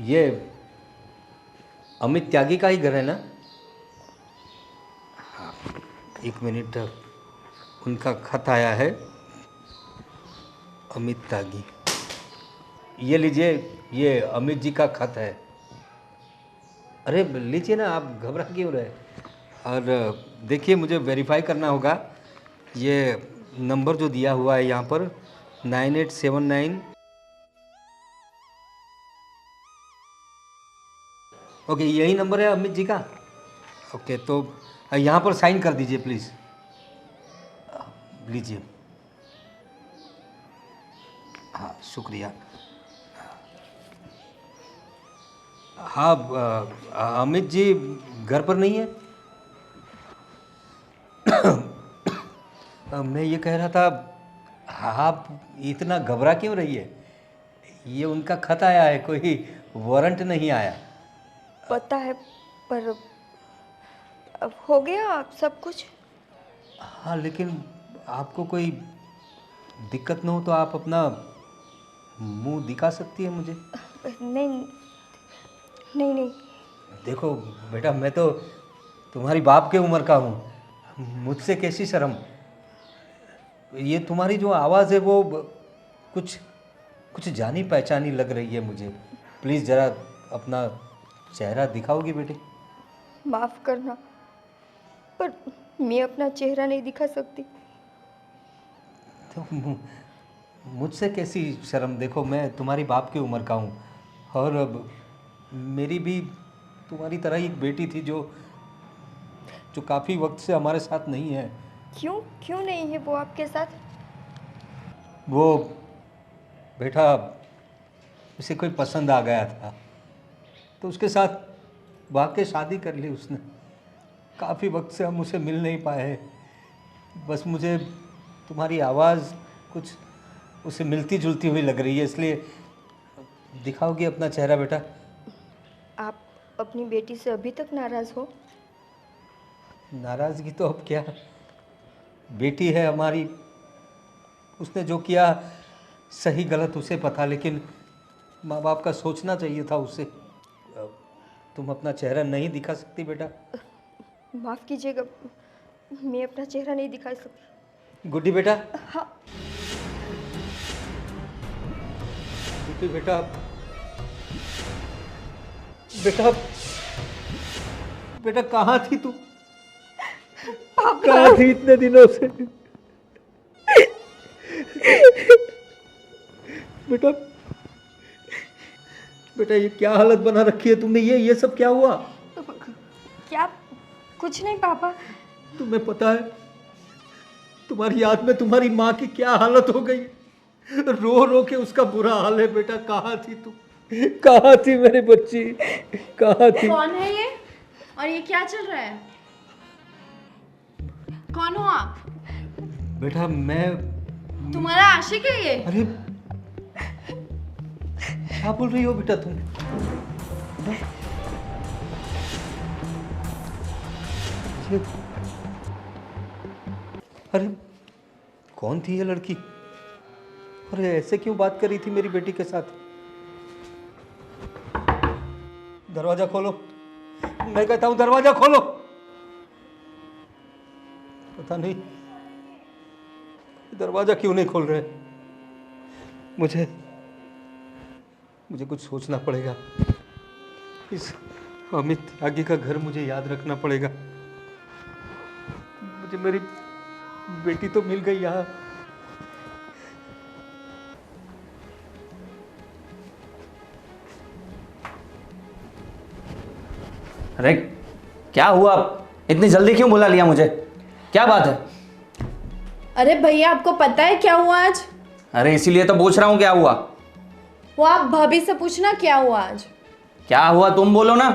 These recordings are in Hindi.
ये अमित त्यागी का ही घर है ना? हाँ, 1 मिनट, उनका खत आया है। अमित त्यागी, ये लीजिए, ये अमित जी का खत है। अरे लीजिए ना, आप घबरा क्यों रहे? और देखिए, मुझे वेरीफाई करना होगा। ये नंबर जो दिया हुआ है यहाँ पर 9879। ओके, यही नंबर है अमित जी का। ओके, तो यहाँ पर साइन कर दीजिए प्लीज़। लीजिए। हाँ, शुक्रिया। हाँ, अमित जी घर पर नहीं है। मैं ये कह रहा था, आप इतना घबरा क्यों रही है? ये उनका खत आया है, कोई वारंट नहीं आया। पता है, पर अब हो गया सब कुछ। हाँ, लेकिन आपको कोई दिक्कत न हो तो आप अपना मुंह दिखा सकती है मुझे। नहीं नहीं नहीं। देखो बेटा, मैं तो तुम्हारी बाप के उम्र का हूँ, मुझसे कैसी शर्म। ये तुम्हारी जो आवाज़ है वो कुछ कुछ जानी पहचानी लग रही है मुझे। प्लीज़ ज़रा अपना चेहरा दिखाओगी बेटे? माफ़ करना, पर मैं अपना चेहरा नहीं दिखा सकती। तो मुझसे कैसी शर्म? देखो, मैं तुम्हारी बाप की उम्र का हूँ, और अब मेरी भी तुम्हारी तरह ही एक बेटी थी जो जो काफ़ी वक्त से हमारे साथ नहीं है। क्यों क्यों नहीं है वो आपके साथ? वो बेटा, उसे कोई पसंद आ गया था, तो उसके साथ वाकई शादी कर ली उसने। काफ़ी वक्त से हम उसे मिल नहीं पाए। बस मुझे तुम्हारी आवाज़ कुछ उसे मिलती जुलती हुई लग रही है, इसलिए दिखाओगी अपना चेहरा बेटा? आप अपनी बेटी से अभी तक नाराज़ हो? नाराज़गी तो अब क्या, बेटी है हमारी, उसने जो किया सही गलत उसे पता, लेकिन माँ बाप का सोचना चाहिए था उसे। तुम अपना चेहरा नहीं दिखा सकती बेटा? माफ़ कीजिएगा, मैं अपना चेहरा नहीं दिखा सकती। गुड्डी बेटा, हाँ। गुड्डी बेटा, बेटा, बेटा कहाँ थी तू? कहाँ थी इतने दिनों से? बेटा, बेटा ये क्या हालत बना रखी है तुमने? ये सब क्या हुआ? क्या? कुछ नहीं पापा। तुम्हें पता है तुम्हारी याद में तुम्हारी माँ की क्या हालत हो गई? रो रो के उसका बुरा हाल है। बेटा कहाँ थी तू? कहाँ थी मेरी बच्ची? कहाँ थी? कौन है ये और ये क्या चल रहा है? कौन हो आप? बेटा मैं तुम्हारा आशिक है ये? अरे क्या बोल रही हो बेटा तुम? ये अरे कौन थी ये लड़की? अरे ऐसे क्यों बात कर रही थी मेरी बेटी के साथ? दरवाजा खोलो, मैं कहता हूं दरवाजा खोलो। पता नहीं दरवाजा क्यों नहीं खोल रहे। मुझे कुछ सोचना पड़ेगा। इस अमित त्यागी का घर मुझे याद रखना पड़ेगा। मुझे मेरी बेटी तो मिल गई यहाँ। अरे क्या हुआ? इतनी जल्दी क्यों बुला लिया मुझे? क्या बात है? अरे भैया, आपको पता है क्या हुआ आज? अरे इसीलिए तो पूछ रहा हूँ क्या हुआ। वो आप भाभी से पूछना क्या हुआ आज। क्या हुआ तुम बोलो ना।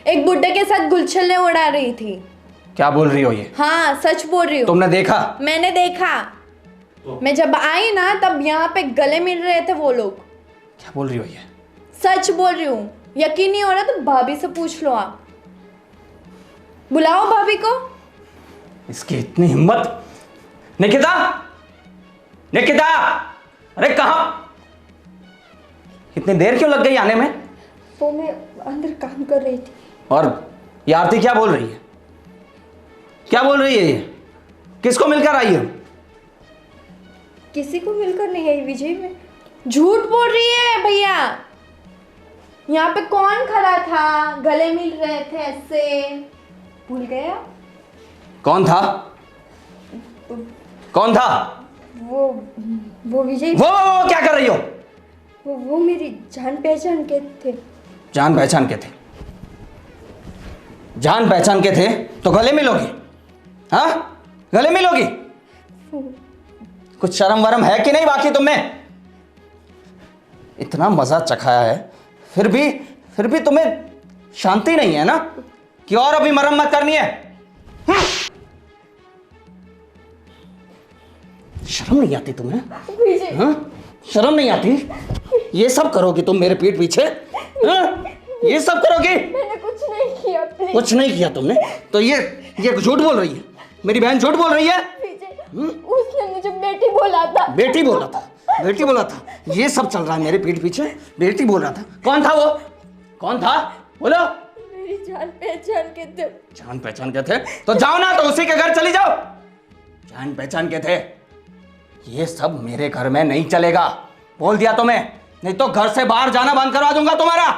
एक बुड्ढे के साथ गुलछल्ले उड़ा रही थी। क्या बोल रही हो ये? हाँ, सच बोल रही हूँ। तुमने देखा? मैंने देखा। मैं जब आई ना तब यहाँ पे गले मिल रहे थे वो लोग। क्या बोल रही हो ये? सच बोल रही हूँ। यकीन नहीं हो रहा तो भाभी से पूछ लो आप। बुलाओ भाभी को। इसकी इतनी हिम्मत। निकिता, निकिता, अरे कहाँ? इतनी देर क्यों लग गई आने में? वो मैं अंदर काम कर रही थी। और ये आरती क्या बोल रही है? क्या बोल रही है ये? किसको मिलकर आई है? किसी को मिलकर नहीं आई विजय। में झूठ बोल रही है भैया। यहाँ पे कौन खड़ा था, गले मिल रहे थे ऐसे, भूल गया? कौन था? कौन था? वो विजय। वो क्या कर रही हो? वो मेरी जान पहचान के थे। जान पहचान के थे? जान पहचान के थे तो गले मिलोगी? हाँ, गले मिलोगी? कुछ शर्म वरम है कि नहीं बाकी तुम्हें? इतना मजा चखाया है, फिर भी तुम्हें शांति नहीं है ना कि और अभी मरम्मत करनी है? शर्म नहीं आती तुम्हें? विजय। हाँ? शर्म नहीं आती? ये सब करोगी तुम मेरे पीठ पीछे? हाँ? ये सब करोगी? मैंने कुछ नहीं किया। प्लीज। कुछ नहीं किया तुमने तो ये झूठ बोल रही है। मेरी बहन झूठ बोल रही है। विजय, उसने मुझे बेटी बोला था। बेटी बोला था? बेटी बोला था? ये सब चल रहा है मेरे पीठ पीछे? बेटी बोल रहा था? कौन था वो? कौन था? बोलो। मेरी जान पहचान के थे। जान पहचान के थे तो जाओ ना, तो उसी के घर चली जाओ। जान पहचान के थे? ये सब मेरे घर में नहीं चलेगा, बोल दिया तुम्हें, नहीं तो घर से बाहर जाना बंद करवा दूंगा तुम्हारा।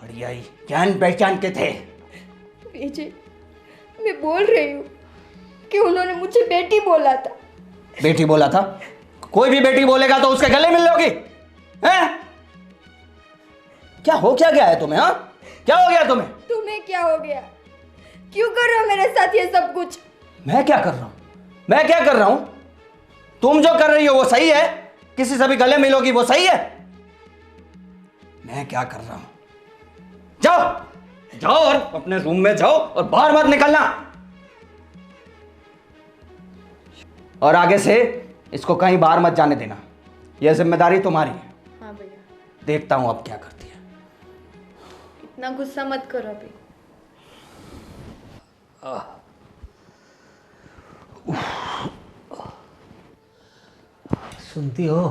बढ़िया ही जान पहचान के थे। विजय, मैं बोल रही हूँ कि उन्होंने मुझे बेटी बोला था। बेटी बोला था? कोई भी बेटी बोलेगा तो उसके गले मिल लोगी? हैं? क्या हो क्या गया है तुम्हें? हाँ, क्या हो गया तुम्हें? तुम्हें क्या हो गया? क्यों कर रहे हो मेरे साथ ये सब कुछ? मैं क्या कर रहा हूं? मैं क्या कर रहा हूं? तुम जो कर रही हो वो सही है? किसी से भी गले मिलोगी वो सही है? मैं क्या कर रहा हूं? जाओ जाओ और अपने रूम में जाओ और बाहर मत निकलना। और आगे से इसको कहीं बाहर मत जाने देना, यह जिम्मेदारी तुम्हारी है। हाँ भैया। देखता हूं अब क्या करती है। इतना गुस्सा मत करो अभी। सुनती हो?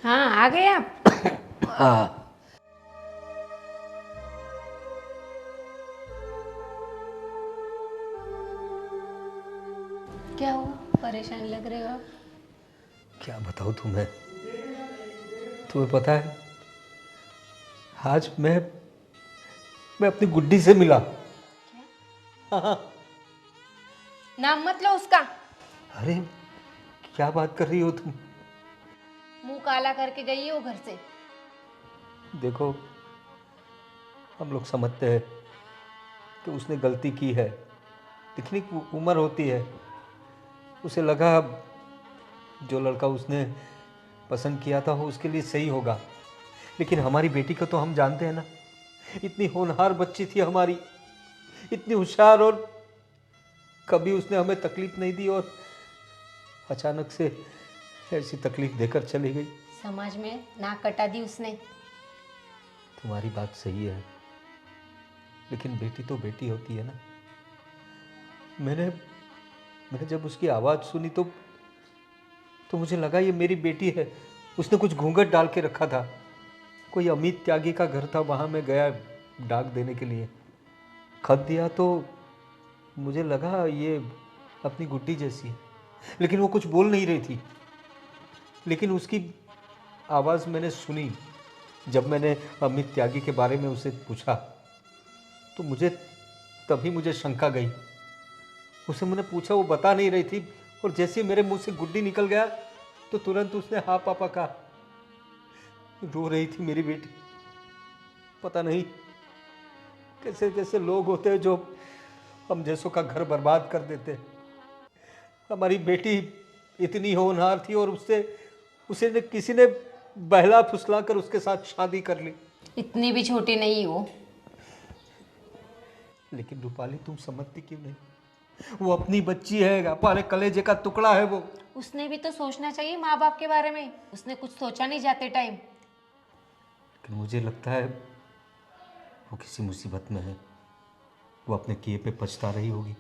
हाँ, आ गए आप? हाँ। क्या हुआ, परेशान लग रहे हो आप? क्या बताऊँ तुम्हें? तुम्हें पता है, आज मैं अपनी गुड्डी से मिला। हाँ। नाम मत लो उसका। अरे क्या बात कर रही हो तुम? मुंह काला करके गई है वो घर से। देखो, हम लोग समझते हैं कि उसने गलती की है, लेकिन एक उम्र होती है, उसे लगा जो लड़का उसने पसंद किया था वो उसके लिए सही होगा। लेकिन हमारी बेटी को तो हम जानते हैं ना, इतनी होनहार बच्ची थी हमारी, इतनी होशियार, और कभी उसने हमें तकलीफ नहीं दी, और अचानक से ऐसी तकलीफ देकर चली गई। समाज में नाक कटा दी उसने। तुम्हारी बात सही है, लेकिन बेटी तो बेटी होती है ना। मैंने जब उसकी आवाज़ सुनी तो मुझे लगा ये मेरी बेटी है। उसने कुछ घूंघट डाल के रखा था, कोई अमित त्यागी का घर था, वहाँ मैं गया डाक देने के लिए, खत दिया तो मुझे लगा ये अपनी गुड्डी जैसी है, लेकिन वो कुछ बोल नहीं रही थी। लेकिन उसकी आवाज़ मैंने सुनी जब मैंने अमित त्यागी के बारे में उसे पूछा, तो तभी मुझे शंका गई। उसे मैंने पूछा, वो बता नहीं रही थी, और जैसे ही मेरे मुंह से गुड्डी निकल गया तो तुरंत उसने हाँ पापा कहा। रो रही थी मेरी बेटी। पता नहीं कैसे कैसे लोग होते हैं जो हम जैसों का घर बर्बाद कर देते हैं। हमारी बेटी इतनी होनहार थी और उसे किसी ने बहला फुसला कर उसके साथ शादी कर ली। इतनी भी छोटी नहीं हो। लेकिन रूपाली, तुम समझती क्यों नहीं? वो अपनी बच्ची है, हमारे कलेजे का टुकड़ा है वो। उसने भी तो सोचना चाहिए माँ बाप के बारे में। उसने कुछ सोचा नहीं जाते टाइम। लेकिन मुझे लगता है वो किसी मुसीबत में है। वो अपने किए पे पछता रही होगी।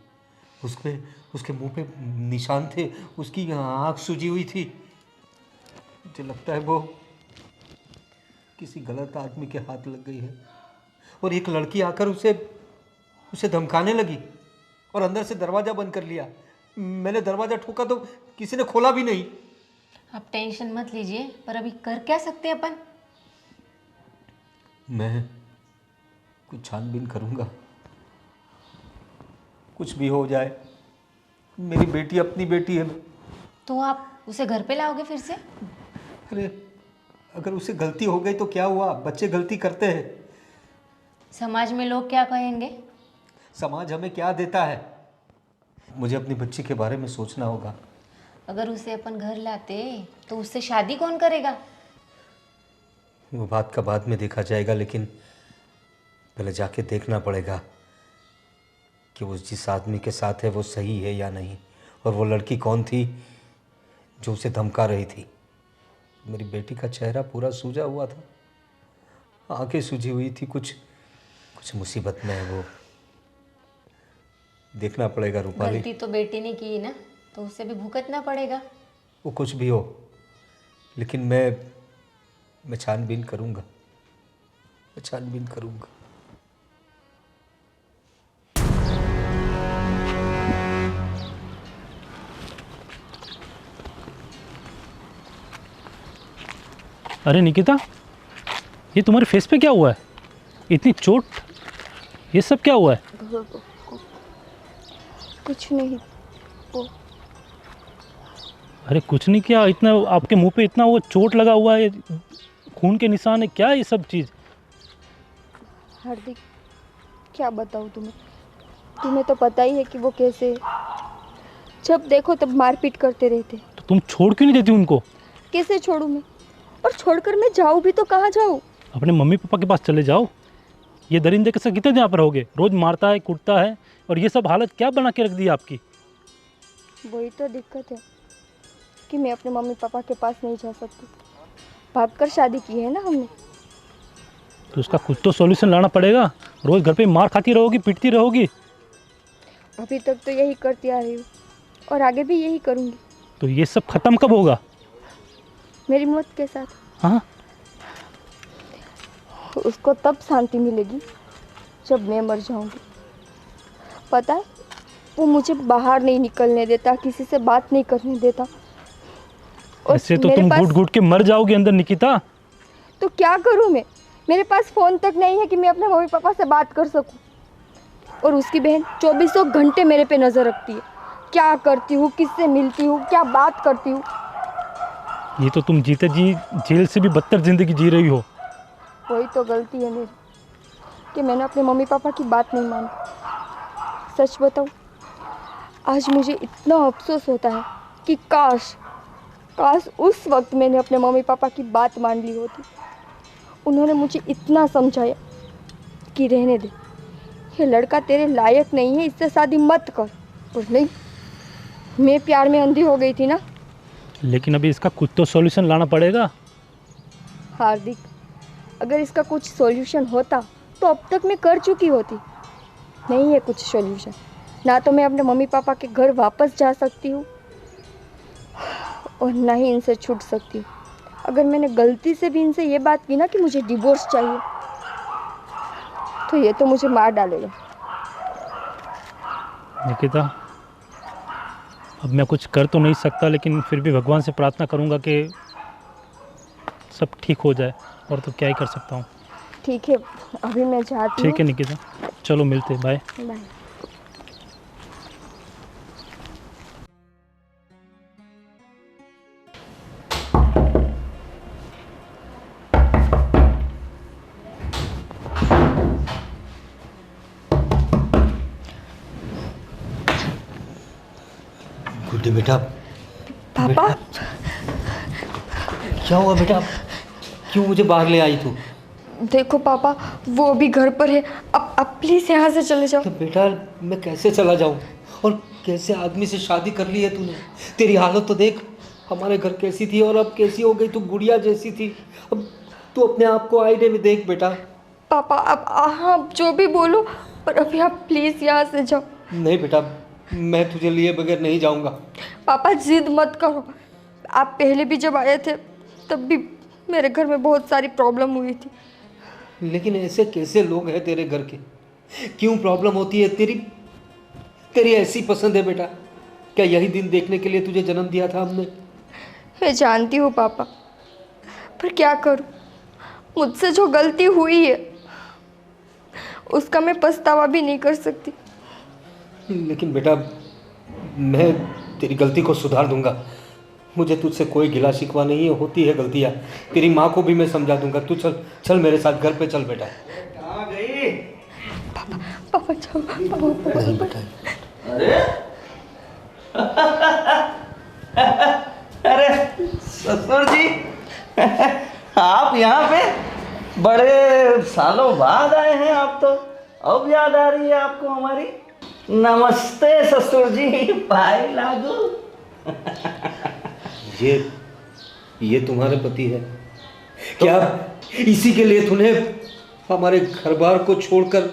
उसके मुंह पे निशान थे, उसकी आँख सूजी हुई थी। मुझे लगता है वो किसी गलत आदमी के हाथ लग गई है और एक लड़की आकर उसे धमकाने लगी और अंदर से दरवाज़ा बंद कर लिया। मैंने दरवाज़ा ठोका तो किसी ने खोला भी नहीं। आप टेंशन मत लीजिए, पर अभी कर क्या सकते हैं अपन? मैं कुछ छानबीन करूँगा, कुछ भी हो जाए, मेरी बेटी अपनी बेटी है। तो आप उसे घर पे लाओगे फिर से? अरे अगर उसे गलती हो गई तो क्या हुआ, बच्चे गलती करते हैं। समाज में लोग क्या कहेंगे? समाज हमें क्या देता है? मुझे अपनी बच्ची के बारे में सोचना होगा। अगर उसे अपन घर लाते तो उससे शादी कौन करेगा? वो बात का बाद में देखा जाएगा, लेकिन पहले जाके देखना पड़ेगा कि वो जिस आदमी के साथ है वो सही है या नहीं, और वो लड़की कौन थी जो उसे धमका रही थी। मेरी बेटी का चेहरा पूरा सूजा हुआ था, आंखें सूजी हुई थी, कुछ मुसीबत में है। वो देखना पड़ेगा रूपाली। गलती तो बेटी ने की ना, तो उसे भी भुगतना पड़ेगा। वो कुछ भी हो, लेकिन मैं छानबीन करूँगा, मैं छानबीन करूँगा। अरे निकिता, ये तुम्हारे फेस पे क्या हुआ है? इतनी चोट, ये सब क्या हुआ है? कुछ नहीं। वो अरे कुछ नहीं, क्या इतना आपके मुंह पे इतना वो चोट लगा हुआ है, खून के निशान है, क्या ये सब चीज़? हार्दिक, क्या बताऊँ तुम्हें तो पता ही है कि वो कैसे, जब देखो तब मारपीट करते रहते। तो तुम छोड़ क्यों नहीं देती उनको? कैसे छोड़ूं मैं? और छोड़कर मैं जाऊँ भी तो कहाँ जाऊँ? अपने मम्मी पापा के पास चले जाओ। ये दरिंदे के साथ कितने दिन यहाँ पर रहोगे? रोज़ मारता है, कूटता है, और ये सब हालत क्या बना के रख दी आपकी? वही तो दिक्कत है कि मैं अपने मम्मी पापा के पास नहीं जा सकती। भागकर शादी की है ना हमने। तो उसका कुछ तो सॉल्यूशन लाना पड़ेगा। रोज़ घर पे मार खाती रहोगी, पिटती रहोगी। अभी तक तो यही करती आ रही हूँ और आगे भी यही करूँगी। तो ये सब ख़त्म कब होगा? मेरी मौत के साथ। हाँ, उसको तब शांति मिलेगी जब मैं मर जाऊंगी। पता है, वो मुझे बाहर नहीं निकलने देता, किसी से बात नहीं करने देता। और ऐसे तो तुम घुट घुट के मर जाओगी अंदर निकिता। तो क्या करूं मैं? मेरे पास फ़ोन तक नहीं है कि मैं अपने मम्मी पापा से बात कर सकूं। और उसकी बहन 24 घंटे मेरे पे नज़र रखती है, क्या करती हूँ, किससे मिलती हूँ, क्या बात करती हूँ। ये तो तुम जीते जी जेल से भी बदतर ज़िंदगी जी रही हो। वही तो गलती है मेरी कि मैंने अपने मम्मी पापा की बात नहीं मानी। सच बताऊं, आज मुझे इतना अफसोस होता है कि काश उस वक्त मैंने अपने मम्मी पापा की बात मान ली होती। उन्होंने मुझे इतना समझाया कि रहने दे, ये लड़का तेरे लायक नहीं है, इससे शादी मत कर। और नहीं, मैं प्यार में अंधी हो गई थी ना। लेकिन अभी इसका कुछ तो सॉल्यूशन लाना पड़ेगा। हार्दिक, अगर इसका कुछ सॉल्यूशन होता तो अब तक मैं कर चुकी होती। नहीं है कुछ सॉल्यूशन। ना तो मैं अपने मम्मी पापा के घर वापस जा सकती हूँ और ना ही इनसे छूट सकती हूँ। अगर मैंने गलती से भी इनसे ये बात की ना कि मुझे डिवोर्स चाहिए, तो ये तो मुझे मार डालेगा। निकिता, अब मैं कुछ कर तो नहीं सकता, लेकिन फिर भी भगवान से प्रार्थना करूंगा कि सब ठीक हो जाए, और तो क्या ही कर सकता हूँ। ठीक है, अभी मैं जाती हूँ। ठीक है निकिता, चलो मिलते, बाय। बाय। गुड्डी बेटा। पापा, क्या हुआ बेटा? क्यों मुझे बाहर ले आई तू? देखो पापा, वो अभी घर पर है। अब प्लीज़ यहाँ से चले जाओ। तो बेटा मैं कैसे चला जाऊँ? और कैसे आदमी से शादी कर ली है तूने? तेरी हालत तो देख, हमारे घर कैसी थी और अब कैसी हो गई। तू गुड़िया जैसी थी, अब तू अपने आप को आईने में देख बेटा। पापा, अब हाँ जो भी बोलो, पर अभी आप प्लीज़ यहाँ से जाओ। नहीं बेटा, मैं तुझे लिए बगैर नहीं जाऊँगा। पापा जिद मत करो। आप पहले भी जब आए थे तब भी मेरे घर में बहुत सारी प्रॉब्लम हुई थी। लेकिन ऐसे कैसे लोग हैं तेरे घर के? क्यों प्रॉब्लम होती है? तेरी तेरी ऐसी पसंद है बेटा? क्या यही दिन देखने के लिए तुझे जन्म दिया था हमने? मैं जानती हूँ पापा, पर क्या करूँ, मुझसे जो गलती हुई है उसका मैं पछतावा भी नहीं कर सकती। लेकिन बेटा, मैं तेरी गलती को सुधार दूंगा। मुझे तुझसे कोई गिला शिकवा नहीं है, होती है गलतियाँ। तेरी माँ को भी मैं समझा दूंगा। तू चल चल मेरे साथ घर पे चल बेटा। कहाँ गई? पापा जाओ, पापा नहीं बेटा। अरे अरे ससुर जी, आप यहाँ पे बड़े सालों बाद आए हैं। आप तो अब याद आ रही है आपको हमारी। नमस्ते ससुर जी, पाए लागू। ये तुम्हारे पति है क्या? इसी के लिए तूने हमारे घर बार को छोड़कर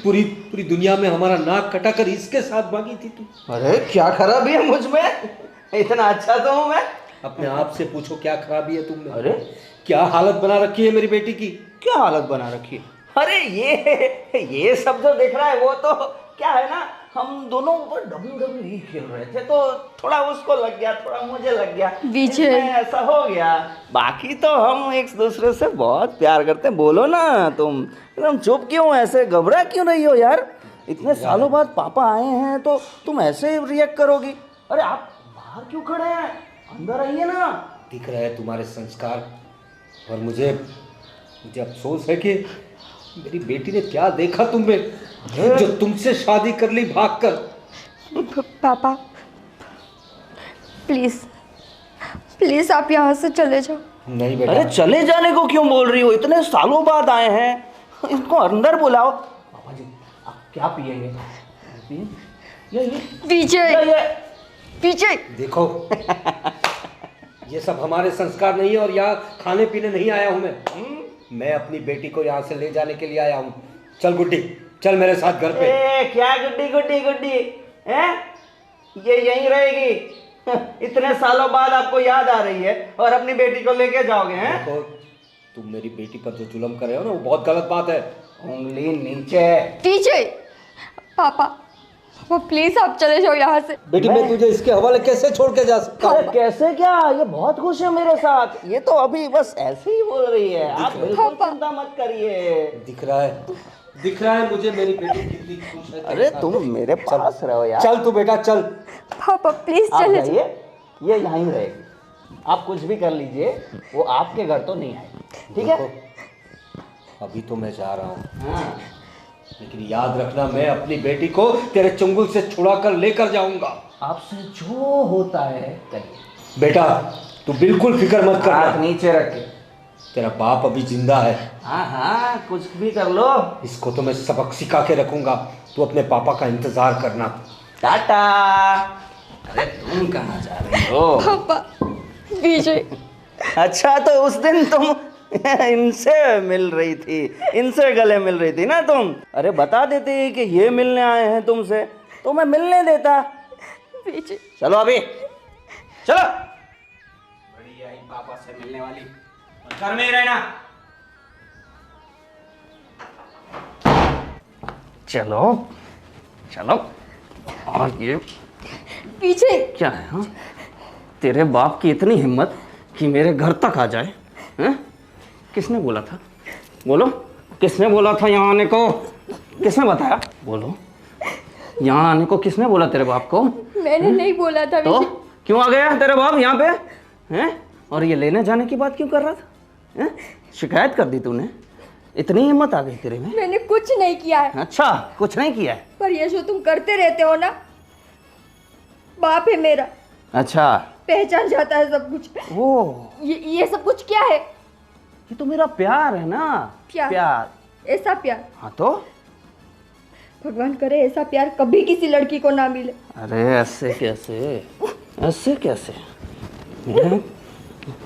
पूरी पूरी दुनिया में हमारा नाक कटाकर इसके साथ भागी थी तू? अरे क्या खराबी है मुझ में? इतना अच्छा तो हूँ मैं। अपने आप से पूछो, क्या खराबी है तुम में? अरे क्या हालत बना रखी है मेरी बेटी की? क्या हालत बना रखी है? अरे ये सब जो देख रहा है वो तो क्या है ना, हम दोनों ऊपर WWE खेल रहे थे तो थोड़ा उसको लग गया, थोड़ा मुझे लग गया, विजय। इसमें ऐसा हो गया। बाकी तो हम एक दूसरे से बहुत प्यार करते हैं। बोलो ना, तुम एकदम चुप क्यों, ऐसे घबरा क्यों रही हो यार? इतने सालों बाद पापा आए हैं तो तुम ऐसे रिएक्ट करोगी? अरे आप बाहर क्यों खड़े हैं, अंदर आइए ना। दिख रहे हैं तुम्हारे संस्कार, और मुझे अफसोस है कि मेरी बेटी ने क्या देखा तुम में जो तुमसे शादी कर ली भागकर। पापा प्लीज़ प्लीज़ आप यहाँ से चले जाओ। नहीं बेटा। अरे चले जाने को क्यों बोल रही हो? इतने सालों बाद आए हैं, इनको अंदर बुलाओ। पापा जी आप क्या पिएंगे? ये विजय, विजय देखो, ये सब हमारे संस्कार नहीं है, और यहाँ खाने पीने नहीं आया हूँ मैं अपनी बेटी को यहाँ से ले जाने के लिए आया हूँ। चल गुड्डी, चल मेरे साथ घर पे। क्या गुड्डी गुड्डी गुड्डी हैं? ये यहीं रहेगी? इतने सालों बाद आपको याद आ रही है और अपनी बेटी को लेके जाओगे हैं? देखो, तुम मेरी बेटी पर जो जुल्म कर रहे हो ना, वो बहुत गलत बात है। उंगली नीचे। विजय, पापा पापा प्लीज़ आप चले जाओ यहाँ से। बेटी मैं तुझे इसके हवाले कैसे छोड़ के जा सकता अरे हूँ? कैसे क्या, ये बहुत खुश है मेरे साथ। ये तो अभी बस ऐसे ही बोल रही है, आप बिल्कुल चिंता मत करिए। दिख रहा है मुझे मेरी बेटी कितनी खुश है। अरे तुम मेरे पास रहो यार। चल तू बेटा चल। पापा प्लीज़ आप चले जाओ। जाइए, ये यहीं रहेगी। आप कुछ भी कर लीजिए, वो आपके घर तो नहीं आएगी, ठीक है? देखो, अभी तो मैं जा रहा हूँ, लेकिन याद रखना, मैं अपनी बेटी को तेरे चंगुल से छुड़ा कर लेकर जाऊंगा। आपसे जो होता है करिए। बेटा तू बिल्कुल फिक्र मत हाथ करना, नीचे रखे। तेरा बाप अभी जिंदा है। हाँ हाँ कुछ भी कर लो। इसको तो मैं सबक सिखा के रखूंगा। तू अपने पापा का इंतजार करना। टाटा। अरे तुम कहाँ जा रही हो? पापा विजय। अच्छा तो उस दिन तुम इनसे मिल रही थी, इनसे गले मिल रही थी ना तुम? अरे बता देते कि ये मिलने आए हैं तुमसे तो मैं मिलने देता। विजय चलो अभी चलो। बड़ी आई पापा से मिलने वाली, घर में ही रहना। चलो चलो। और ये विजय क्या है? हाँ, तेरे बाप की इतनी हिम्मत कि मेरे घर तक आ जाए? हैं? किसने बोला था? बोलो, किसने बोला था यहाँ आने को? किसने बताया? बोलो, यहाँ आने को किसने बोला तेरे बाप को? मैंने नहीं बोला था तो विजय। क्यों आ गया तेरे बाप यहाँ पे? हैं? और ये लेने जाने की बात क्यों कर रहा था? हैं? शिकायत कर दी तूने? इतनी हिम्मत आ गई तेरे में? मैंने कुछ नहीं किया है। अच्छा कुछ नहीं किया है? पर ये जो तुम करते रहते हो ना, बाप है मेरा, अच्छा पहचान जाता है सब कुछ। वो ये सब कुछ क्या है? ये तो मेरा प्यार है ना। प्यार? ऐसा प्यार? हाँ तो भगवान करे ऐसा प्यार कभी किसी लड़की को ना मिले। अरे ऐसे कैसे, ऐसे कैसे? मैं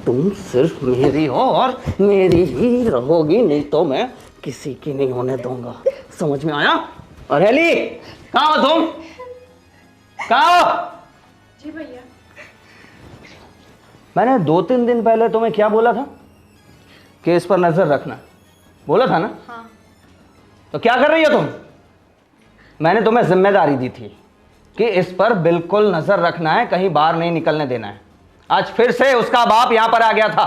तुम सिर्फ मेरी हो और मेरी ही रहोगी, नहीं तो मैं किसी की नहीं होने दूंगा। समझ में आया? और हेली कहाँ हो तुम? कहाँ हो? जी भैया। मैंने 2-3 दिन पहले तुम्हें क्या बोला था? कि इस पर नजर रखना, बोला था ना? हाँ। तो क्या कर रही हो तुम? मैंने तुम्हें जिम्मेदारी दी थी कि इस पर बिल्कुल नजर रखना है, कहीं बाहर नहीं निकलने देना है। आज फिर से उसका बाप यहां पर आ गया था।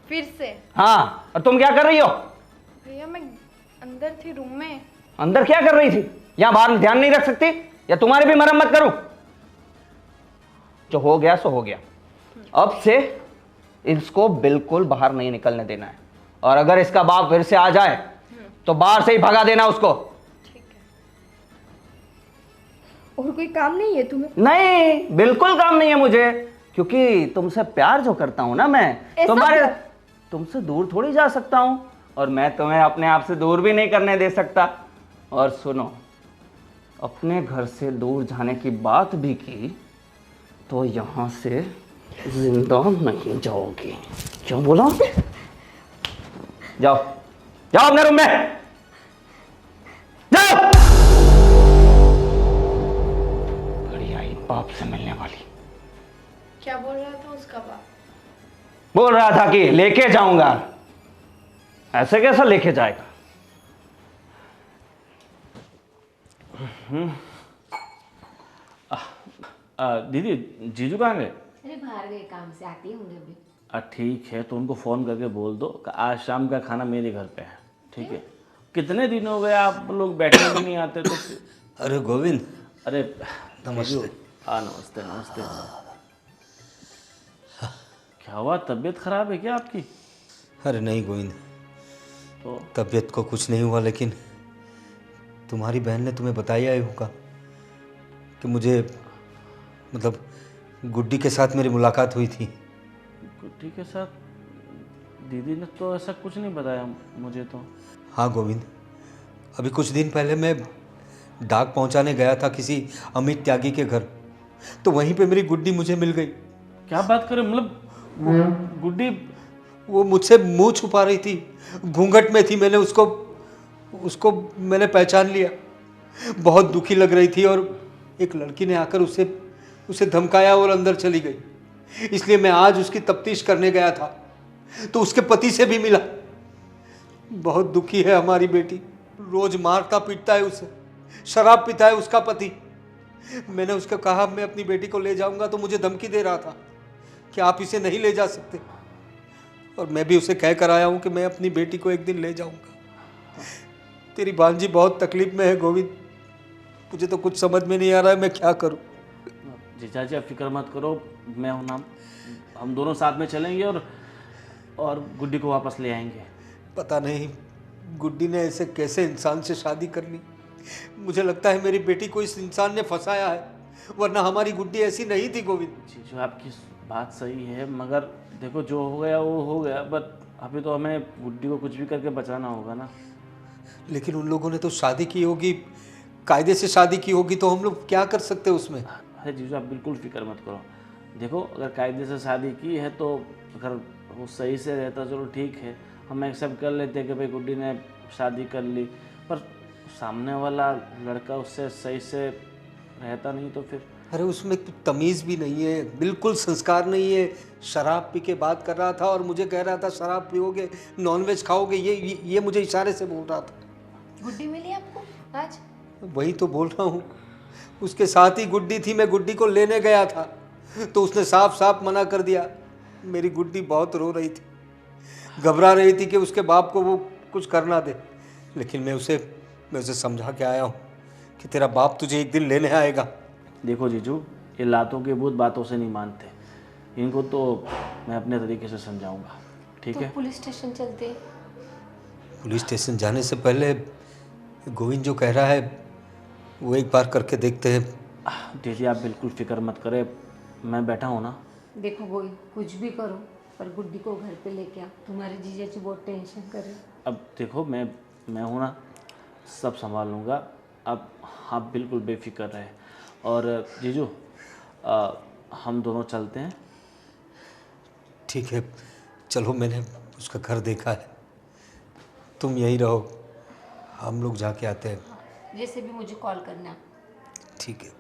फिर से? हाँ, और तुम क्या कर रही हो? भैया मैं अंदर थी रूम में। अंदर क्या कर रही थी? यहां बाहर ध्यान नहीं रख सकती? या तुम्हारी भी मरम्मत करूं? जो हो गया सो हो गया। अब से इसको बिल्कुल बाहर नहीं निकलने देना है, और अगर इसका बाप फिर से आ जाए तो बाहर से ही भगा देना उसको। ठीक है। और कोई काम नहीं है तुम्हें? नहीं, बिल्कुल काम नहीं है मुझे, क्योंकि तुमसे प्यार जो करता हूं ना मैं, तुम्हारे तुमसे दूर थोड़ी जा सकता हूं, और मैं तुम्हें अपने आप से दूर भी नहीं करने दे सकता। और सुनो, अपने घर से दूर जाने की बात भी की तो यहां से जिंदा नहीं जाओगी। क्या बोला? जाओ जाओ अपने रूम में जाओ। बढ़िया ही बाप से मिलने वाली। क्या बोल रहा था उसका बाप? बोल रहा था कि लेके जाऊंगा। ऐसे कैसा लेके जाएगा? दीदी, जीजू कहाँ गए? अरे बाहर गए काम से, आती हूँ उन्हें अभी। ठीक है, तो उनको फ़ोन करके बोल दो कि आज शाम का खाना मेरे घर पे है। ठीक है? कितने दिन हो गए आप लोग बैठने भी नहीं आते तो। अरे गोविंद, अरे नमस्ते। नमस्ते नमस्ते। क्या हुआ, तबीयत खराब है क्या आपकी? अरे नहीं गोविंद, तो तबीयत को कुछ नहीं हुआ, लेकिन तुम्हारी बहन ने तुम्हें बताया ही होगा कि मुझे मतलब गुड्डी के साथ मेरी मुलाकात हुई थी। गुड्डी के साथ? दीदी ने तो ऐसा कुछ नहीं बताया मुझे तो। हाँ गोविंद, अभी कुछ दिन पहले मैं डाक पहुंचाने गया था किसी अमित त्यागी के घर, तो वहीं पे मेरी गुड्डी मुझे मिल गई। क्या बात करें, मतलब गुड्डी? वो मुझसे मुंह छुपा रही थी, घूंघट में थी। मैंने उसको मैंने पहचान लिया। बहुत दुखी लग रही थी, और एक लड़की ने आकर उसे धमकाया और अंदर चली गई। इसलिए मैं आज उसकी तफ्तीश करने गया था, तो उसके पति से भी मिला। बहुत दुखी है हमारी बेटी, रोज मारता पीटता है उसे, शराब पीता है उसका पति। मैंने उसको कहा मैं अपनी बेटी को ले जाऊंगा, तो मुझे धमकी दे रहा था कि आप इसे नहीं ले जा सकते, और मैं भी उसे कह कर आया हूं कि मैं अपनी बेटी को एक दिन ले जाऊंगा। तेरी भांजी बहुत तकलीफ में है गोविंद, मुझे तो कुछ समझ में नहीं आ रहा है मैं क्या करूं। जीजा जी आप फिक्र मत करो, मैं हूं ना, हम दोनों साथ में चलेंगे और गुड्डी को वापस ले आएंगे। पता नहीं गुड्डी ने ऐसे कैसे इंसान से शादी कर ली। मुझे लगता है मेरी बेटी को इस इंसान ने फंसाया है, वरना हमारी गुड्डी ऐसी नहीं थी गोविंद। जीजू आपकी बात सही है, मगर देखो जो हो गया वो हो गया, बट अभी तो हमें गुड्डी को कुछ भी करके बचाना होगा ना। लेकिन उन लोगों ने तो शादी की होगी, कायदे से शादी की होगी, तो हम लोग क्या कर सकते हैं उसमें। अरे जीजू आप बिल्कुल फिक्र मत करो। देखो अगर कायदे से शादी की है तो अगर वो सही से रहता चलो ठीक है, हम एक्सेप्ट कर लेते हैं कि भाई गुड्डी ने शादी कर ली, पर सामने वाला लड़का उससे सही से रहता नहीं तो फिर। अरे उसमें तमीज़ भी नहीं है, बिल्कुल संस्कार नहीं है। शराब पी के बात कर रहा था और मुझे कह रहा था शराब पियोगे, नॉनवेज खाओगे, ये मुझे इशारे से बोल रहा था। गुड्डी मिली आपको आज? वही तो बोल रहा हूँ, उसके साथ ही गुड्डी थी। मैं गुड्डी को लेने गया था तो उसने साफ साफ मना कर दिया। मेरी गुड्डी बहुत रो रही थी, घबरा रही थी कि उसके बाप को वो कुछ करना दे। लेकिन मैं उसे समझा के आया हूँ कि तेरा बाप तुझे एक दिन लेने आएगा। देखो जीजू, ये लातों के भूत बातों से नहीं मानते, इनको तो मैं अपने तरीके से समझाऊंगा। ठीक है? पुलिस स्टेशन चलते हैं। पुलिस स्टेशन जाने से पहले गोविंद जो कह रहा है वो एक बार करके देखते हैं। दीदी आप बिल्कुल फिक्र मत करें, मैं बैठा हूँ ना। देखो गोई, कुछ भी करो पर गुड्डी को घर पे लेके आ। तुम्हारे जीजा जी बहुत टेंशन कर रहे। अब देखो मैं हूँ ना, सब संभाल लूँगा। अब आप बिल्कुल बेफिक्र रहे। और जीजू हम दोनों चलते हैं। ठीक है चलो, मैंने उसका घर देखा है, तुम यहीं रहो, हम लोग जाके आते हैं। जैसे भी मुझे कॉल करना। ठीक है।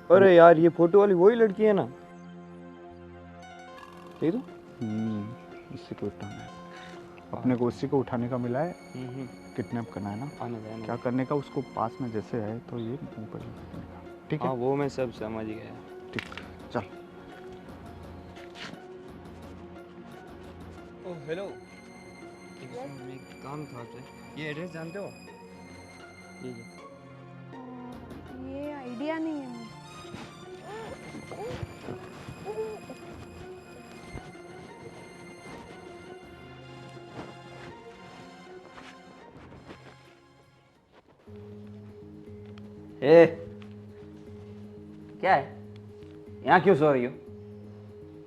अरे यार ये फोटो वाली वही लड़की है ना? देख तो। इसी को उठाना है अपने को, उसी को उठाने का मिला है। किडनैप करना है ना, आना क्या करने का उसको पास में जैसे है तो ये ऊपर करने का। ठीक है हाँ वो मैं सब समझ गया। ठीक, चल। ओह हेलो, एक काम था आपसे। ये एड्रेस जानते हो? ये आइडिया नहीं है मुझे। ए, क्या है? यहाँ क्यों सो रही हो?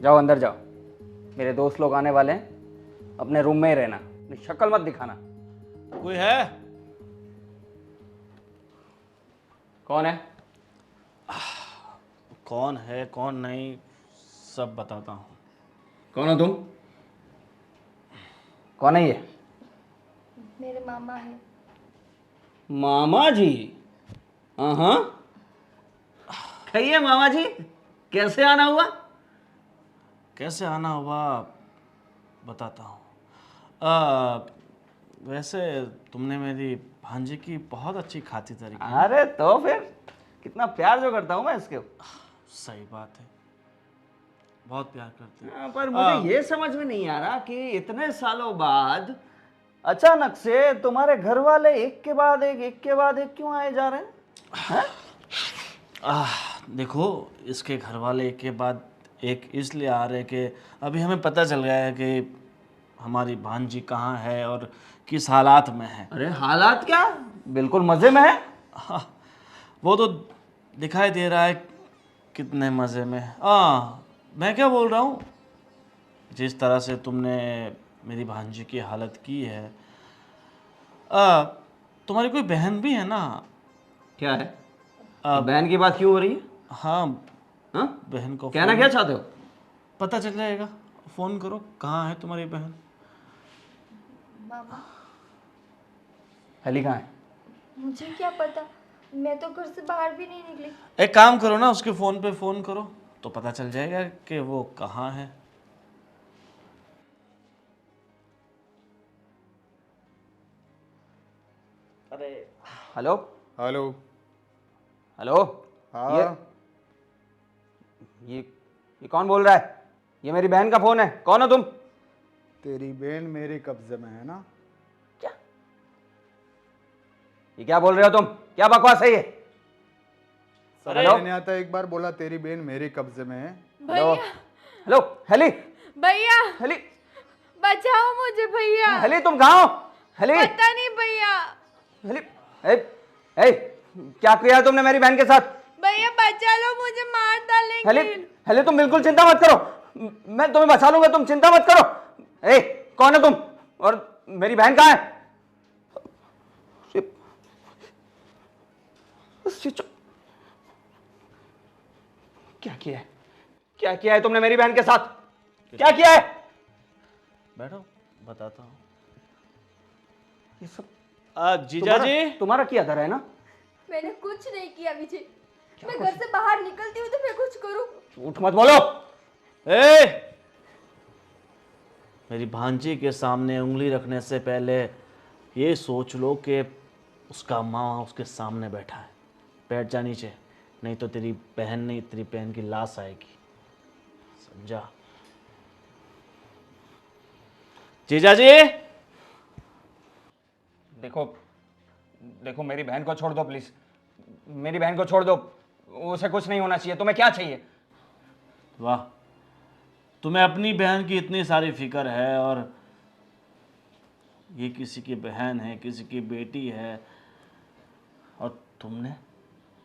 जाओ अंदर जाओ, मेरे दोस्त लोग आने वाले हैं, अपने रूम में ही रहना, अपनी शक्ल मत दिखाना। कोई है? कौन है? कौन है कौन नहीं सब बताता हूँ। कौन हो तुम? कौन है ये? मेरे मामा है। मामा जी? हाँ, कहिए मामा जी, कैसे आना हुआ? कैसे आना हुआ बताता हूँ। वैसे तुमने मेरी भांजी की बहुत अच्छी खातिरदारी की। अरे तो फिर कितना प्यार जो करता हूँ मैं इसके। सही बात है, बहुत प्यार करते हैं। पर मुझे ये समझ में नहीं आ रहा कि इतने सालों बाद अचानक से तुम्हारे घर वाले एक के बाद एक क्यों आए जा रहे हैं? देखो, इसके घर वाले एक के बाद एक इसलिए आ रहे कि अभी हमें पता चल गया है कि हमारी भांजी कहाँ है और किस हालात में है। अरे हालात क्या, बिल्कुल मजे में है। हाँ, वो तो दिखाई दे रहा है कितने मज़े में। मैं क्या बोल रहा हूँ, जिस तरह से तुमने मेरी भांजी की हालत की है, तुम्हारी कोई बहन भी है ना? क्या है? बहन की बात क्यों हो रही है? हाँ, हाँ? बहन को कहना क्या चाहते हो? पता चल जाएगा, फ़ोन करो, कहाँ है तुम्हारी बहन? मामा, हेली कहाँ है? मुझे क्या पता, मैं तो घर से बाहर भी नहीं निकली। एक काम करो ना, उसके फ़ोन पे फ़ोन करो तो पता चल जाएगा कि वो कहाँ है। अरे हेलो हेलो। हेलो। हाँ, ये कौन बोल रहा है? ये मेरी बहन का फोन है, कौन हो तुम? तेरी बहन मेरे कब्जे में है ना? क्या? ये क्या बोल रहे हो तुम? क्या बकवास है ये? समझ नहीं आता, एक बार बोला तेरी बहन मेरे कब्जे में है। हेलो हेलो हेली, भैया हेली, बचाओ मुझे भैया। हेली तुम कहाँ हो? हेली, पता नहीं भैया। हेली, ए, क्या किया है तुमने मेरी बहन के साथ? भैया बचा लो मुझे, मार डालेंगे। हेली, हेली तुम बिल्कुल चिंता मत करो, मैं तुम्हें बचा लूंगा, तुम चिंता मत करो। ए, कौन है तुम और मेरी बहन कहाँ है? क्या किया है? क्या किया है तुमने मेरी बहन के साथ? क्या किया है? बैठो, बताता हूँ। ये सब जीजा जी, तुम्हारा किया था, है ना? मैंने कुछ नहीं किया विजय, मैं घर से बाहर निकलती हूँ तो मैं कुछ करूँ। झूठ मत बोलो। मेरी भांजी के सामने उंगली रखने से पहले ये सोच लो कि उसका माँ उसके सामने बैठा है। बैठ जा नीचे, नहीं तो तेरी बहन नहीं, तेरी बहन की लाश आएगी, समझा? जीजा जी, देखो मेरी बहन को छोड़ दो प्लीज, मेरी बहन को छोड़ दो, उसे कुछ नहीं होना चाहिए। तुम्हें क्या चाहिए? वाह, तुम्हें अपनी बहन की इतनी सारी फिक्र है, और ये किसी की बहन है, किसी की बेटी है, और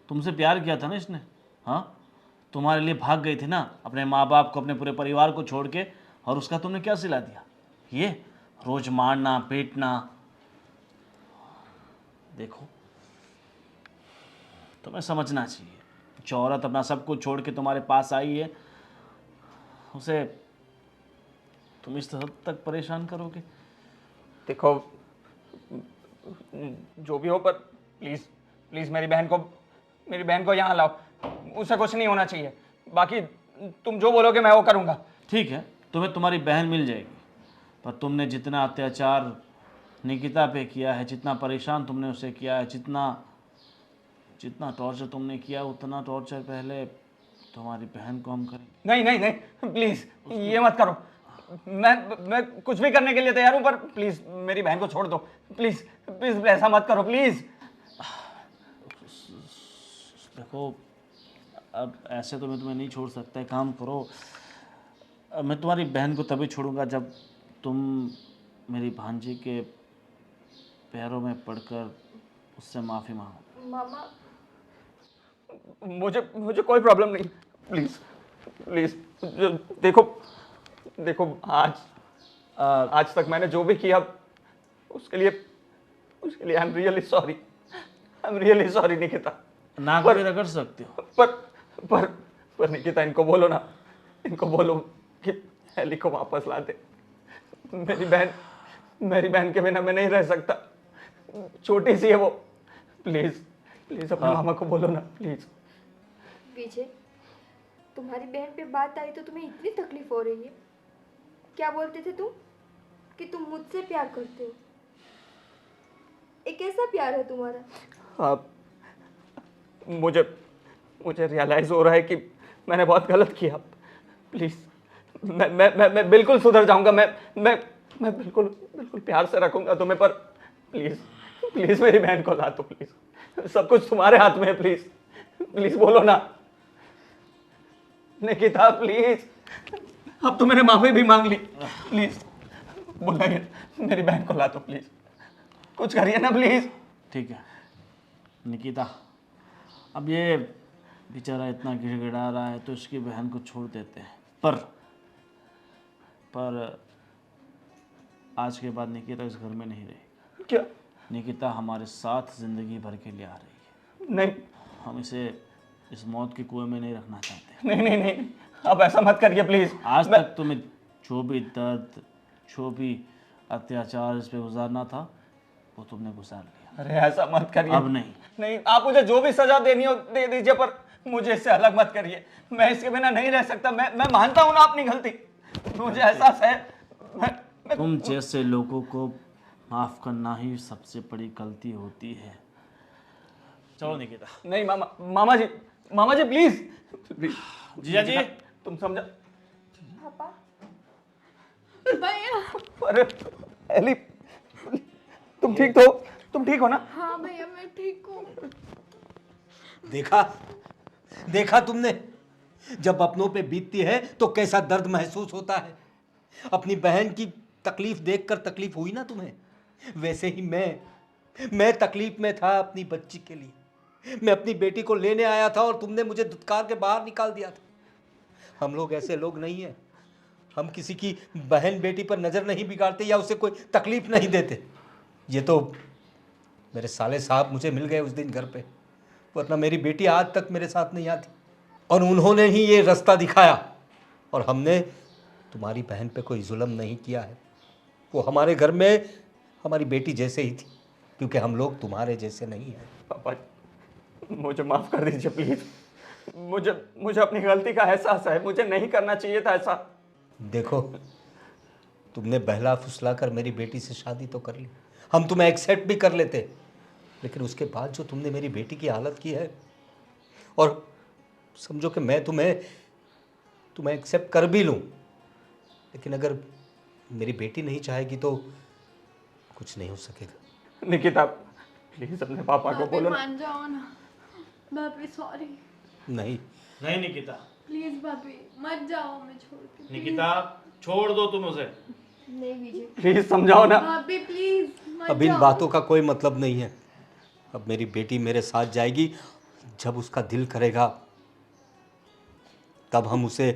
तुमसे प्यार किया था ना इसने। हाँ, तुम्हारे लिए भाग गई थी ना, अपने माँ बाप को, अपने पूरे परिवार को छोड़ के, और उसका तुमने क्या सिला दिया? ये रोज मारना पीटना। देखो, तुम्हें समझना चाहिए, जो औरत अपना सब कुछ छोड़ के तुम्हारे पास आई है, उसे तुम इस हद तक परेशान करोगे? देखो जो भी हो, पर प्लीज प्लीज मेरी बहन को यहाँ लाओ, उसे कुछ नहीं होना चाहिए। बाकी तुम जो बोलोगे मैं वो करूँगा। ठीक है, तुम्हें तुम्हारी बहन मिल जाएगी, पर तुमने जितना अत्याचार निकिता पे किया है, जितना परेशान तुमने उसे किया है, जितना टॉर्चर तुमने किया, उतना टॉर्चर पहले तुम्हारी बहन को हम करेंगे। नहीं नहीं नहीं, प्लीज ये मत करो। मैं कुछ भी करने के लिए तैयार हूँ, पर प्लीज मेरी बहन को छोड़ दो। प्लीज प्लीज ऐसा मत करो प्लीज। देखो, अब ऐसे तो मैं तुम्हें नहीं छोड़ सकता। एक काम करो, मैं तुम्हारी बहन को तभी छोड़ूंगा जब तुम मेरी भांजी के पैरों में पड़कर उससे माफ़ी मांगो। मामा मुझे कोई प्रॉब्लम नहीं। प्लीज प्लीज देखो आज तक मैंने जो भी किया उसके लिए I am really sorry Nikita. ना कभी रगड़ सकते हो। पर निकिता, इनको बोलो ना, इनको बोलो कि एली को वापस ला दे। मेरी बहन के बिना मैं नहीं रह सकता। छोटी सी है वो। प्लीज अपने मामा को बोलो ना प्लीज। विजय, तुम्हारी बहन पे बात आई तो तुम्हें इतनी तकलीफ हो रही है? क्या बोलते थे तुम कि तुम मुझसे प्यार करते हो? एक ऐसा प्यार है तुम्हारा? हाँ, मुझे रियलाइज हो रहा है कि मैंने बहुत गलत किया। प्लीज मैं बिल्कुल सुधर जाऊंगा। मैं बिल्कुल प्यार से रखूंगा तुम्हें, पर प्लीज मेरी बहन को ला दो प्लीज। सब कुछ तुम्हारे हाथ में है। प्लीज बोलो ना निकिता, प्लीज। अब तो मैंने माफी भी मांग ली। प्लीज बुलाइए मेरी बहन को ला दो प्लीज। कुछ करिए ना प्लीज। ठीक है निकिता, अब ये बेचारा इतना गिड़गिड़ा रहा है तो इसकी बहन को छोड़ देते हैं। पर आज के बाद निकिता इस घर में नहीं रहेगी। क्या? निकिता हमारे साथ जिंदगी भर के लिए आ रही है। नहीं, हम इसे इस मौत के कुएं में नहीं रखना चाहते। नहीं, अब ऐसा मत करिए प्लीज। आज तक तुम्हें जो भी दर्द, जो भी अत्याचार इस पे गुजारना था वो तुमने गुजार लिया। अरे ऐसा मत करिए। अब नहीं। आप मुझे जो भी सजा देनी हो दे दीजिए, पर मुझे इससे अलग मत करिए। मैं इसके बिना नहीं रह सकता। मैं मानता हूँ ना अपनी गलती, मुझे एहसास है। तुम जैसे लोगों को माफ करना ही सबसे बड़ी गलती होती है। चलो निकिता। नहीं मामा जी प्लीज। जीजा जी, तुम समझा। पापा, भैया। अरे एली, तुम ठीक हो ना? हाँ भैया, मैं ठीक हूँ। देखा तुमने, जब अपनों पे बीतती है तो कैसा दर्द महसूस होता है। अपनी बहन की तकलीफ देखकर तकलीफ हुई ना तुम्हें, वैसे ही मैं तकलीफ में था अपनी बच्ची के लिए। मैं अपनी बेटी को लेने आया था और तुमने मुझे धुतकार के बाहर निकाल दिया था। हम लोग ऐसे लोग नहीं हैं, हम किसी की बहन बेटी पर नज़र नहीं बिगाड़ते या उसे कोई तकलीफ नहीं देते। ये तो मेरे साले साहब मुझे मिल गए उस दिन घर पे, वरना मेरी बेटी आज तक मेरे साथ नहीं आती। और उन्होंने ही ये रास्ता दिखाया, और हमने तुम्हारी बहन पे कोई जुल्म नहीं किया है। वो हमारे घर में हमारी बेटी जैसे ही थी, क्योंकि हम लोग तुम्हारे जैसे नहीं हैं। पापा मुझे माफ कर दीजिए प्लीज। मुझे अपनी गलती का एहसास है। मुझे नहीं करना चाहिए था ऐसा। देखो, तुमने बहला फुसला कर मेरी बेटी से शादी तो कर ली, हम तुम्हें एक्सेप्ट भी कर लेते, लेकिन उसके बाद जो तुमने मेरी बेटी की हालत की है, और समझो कि मैं तुम्हें एक्सेप्ट कर भी लूँ, लेकिन अगर मेरी बेटी नहीं चाहेगी तो कुछ नहीं हो सकेगा। निकिता प्लीज अपने पापा को बोलो ना। मान जाओ ना भाभी, सॉरी। नहीं निकिता, प्लीज भाभी मत जाओ, मैं छोड़ के। निकिता छोड़ दो तुम उसे। नहीं विजय, प्लीज समझाओ ना। भाभी प्लीज मत अब इन जाओ। बातों का कोई मतलब नहीं है। अब मेरी बेटी मेरे साथ जाएगी, जब उसका दिल करेगा तब हम उसे,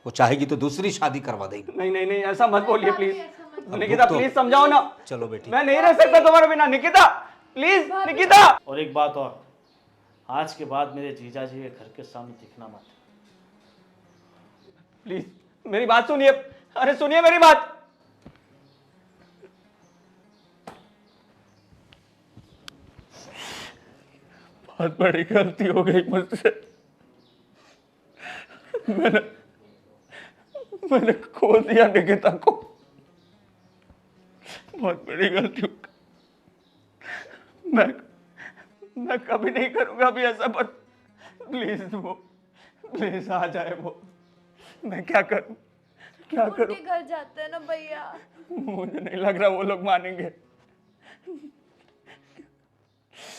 वो चाहेगी तो दूसरी शादी करवा देंगे। नहीं ऐसा मत बोलिए भाभी, प्लीज। ऐसा मत। अब निकिता रुक तो। प्लीज समझाओ ना। चलो बेटी। मैं नहीं रह सकता तुम्हारे बिना। निकिता प्लीज। निकिता और एक बात और, आज के बाद मेरे जीजा जी के घर के सामने दिखना मत। प्लीज मेरी बात सुनिए। अरे सुनिए मेरी बात। बहुत बड़ी गलती हो गई मुझसे। मैंने खो दिया निकिता को। बहुत बड़ी गलती हो गई। मैं कभी नहीं करूंगा अभी ऐसा, पर प्लीज आ जाए वो। मैं क्या करूं? उनके घर जाते हैं ना भैया। मुझे नहीं लग रहा वो लोग मानेंगे।